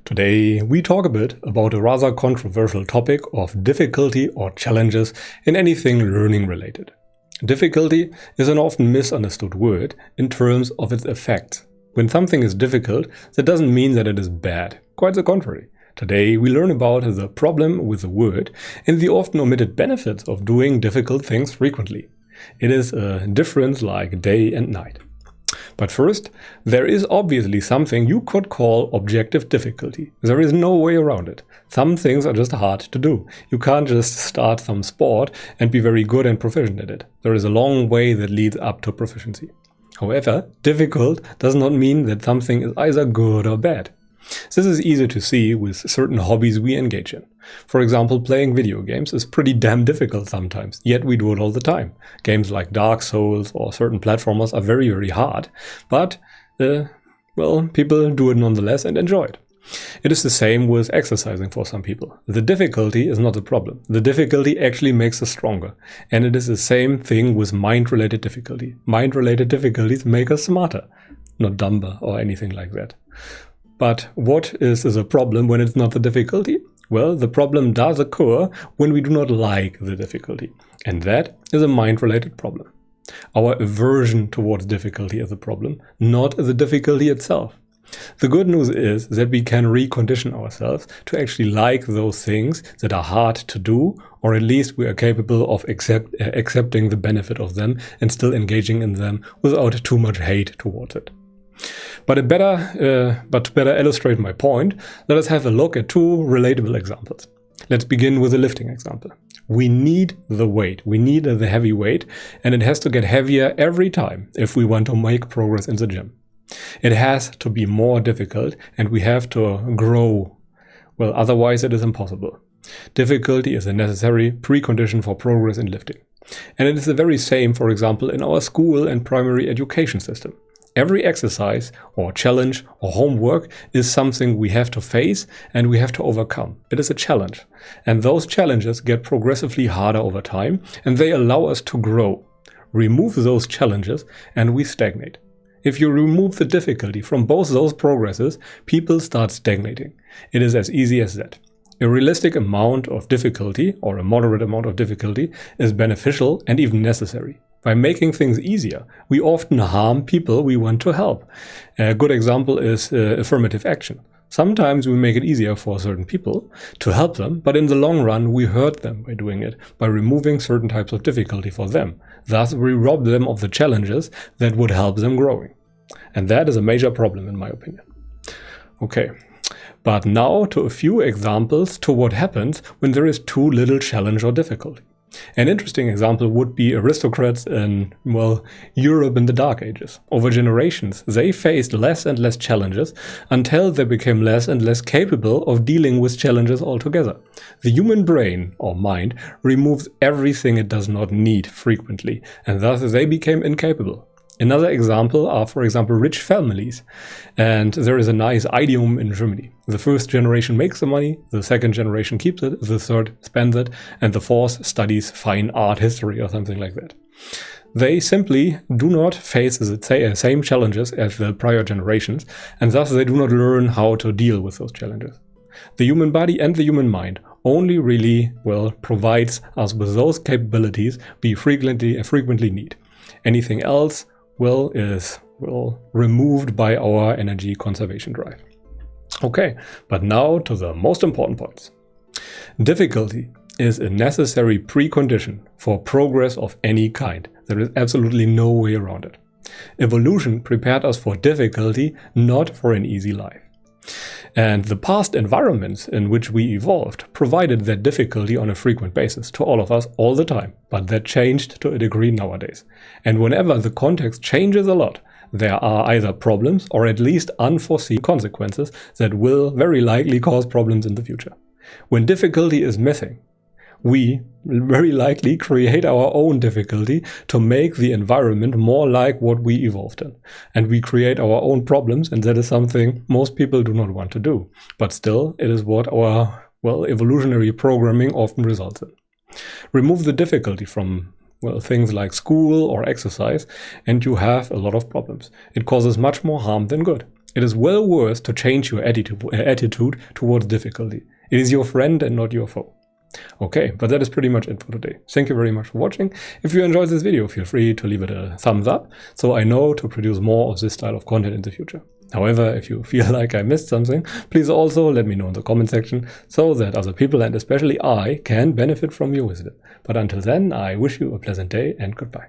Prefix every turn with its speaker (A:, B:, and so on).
A: Today, we talk a bit about a rather controversial topic of difficulty or challenges in anything learning related. Difficulty is an often misunderstood word in terms of its effects. When something is difficult, that doesn't mean that it is bad. Quite the contrary. Today, we learn about the problem with the word and the often omitted benefits of doing difficult things frequently. It is a difference like day and night. But first, there is obviously something you could call objective difficulty. There is no way around it. Some things are just hard to do. You can't just start some sport and be very good and proficient at it. There is a long way that leads up to proficiency. However, difficult does not mean that something is either good or bad. This is easy to see with certain hobbies we engage in. For example, playing video games is pretty damn difficult sometimes, yet we do it all the time. Games like Dark Souls or certain platformers are very, very hard, but, people do it nonetheless and enjoy it. It is the same with exercising for some people. The difficulty is not the problem. The difficulty actually makes us stronger. And it is the same thing with mind-related difficulty. Mind-related difficulties make us smarter, not dumber or anything like that. But what is a problem when it's not the difficulty? Well, the problem does occur when we do not like the difficulty. And that is a mind-related problem. Our aversion towards difficulty is a problem, not the difficulty itself. The good news is that we can recondition ourselves to actually like those things that are hard to do, or at least we are capable of accepting the benefit of them and still engaging in them without too much hate towards it. But to better illustrate my point, let us have a look at two relatable examples. Let's begin with a lifting example. We need the weight, we need the heavy weight, and it has to get heavier every time if we want to make progress in the gym. It has to be more difficult and we have to grow. Well, otherwise it is impossible. Difficulty is a necessary precondition for progress in lifting. And it is the very same, for example, in our school and primary education system. Every exercise or challenge or homework is something we have to face and we have to overcome. It is a challenge. And those challenges get progressively harder over time and they allow us to grow. Remove those challenges and we stagnate. If you remove the difficulty from both those progresses, people start stagnating. It is as easy as that. A realistic amount of difficulty or a moderate amount of difficulty is beneficial and even necessary. By making things easier, we often harm people we want to help. A good example is affirmative action. Sometimes we make it easier for certain people to help them, but in the long run we hurt them by doing it, by removing certain types of difficulty for them. Thus we rob them of the challenges that would help them growing. And that is a major problem in my opinion. Okay, but now to a few examples to what happens when there is too little challenge or difficulty. An interesting example would be aristocrats in, Europe in the Dark Ages. Over generations, they faced less and less challenges until they became less and less capable of dealing with challenges altogether. The human brain, or mind, removes everything it does not need frequently, and thus they became incapable. Another example are, for example, rich families. And there is a nice idiom in Germany. The first generation makes the money, the second generation keeps it, the third spends it, and the fourth studies fine art history or something like that. They simply do not face the same challenges as the prior generations, and thus they do not learn how to deal with those challenges. The human body and the human mind only really, provides us with those capabilities we frequently need. Anything else is removed by our energy conservation drive. Okay, but now to the most important points. Difficulty is a necessary precondition for progress of any kind. There is absolutely no way around it. Evolution prepared us for difficulty, not for an easy life. And the past environments in which we evolved provided that difficulty on a frequent basis to all of us all the time, but that changed to a degree nowadays. And whenever the context changes a lot, there are either problems or at least unforeseen consequences that will very likely cause problems in the future. When difficulty is missing, we very likely create our own difficulty to make the environment more like what we evolved in. And we create our own problems, and that is something most people do not want to do. But still, it is what our, evolutionary programming often results in. Remove the difficulty from, things like school or exercise, and you have a lot of problems. It causes much more harm than good. It is well worth to change your attitude towards difficulty. It is your friend and not your foe. Okay, but that is pretty much it for today. Thank you very much for watching. If you enjoyed this video, feel free to leave it a thumbs up, so I know to produce more of this style of content in the future. However, if you feel like I missed something, please also let me know in the comment section, so that other people and especially I can benefit from your wisdom. But until then, I wish you a pleasant day and goodbye.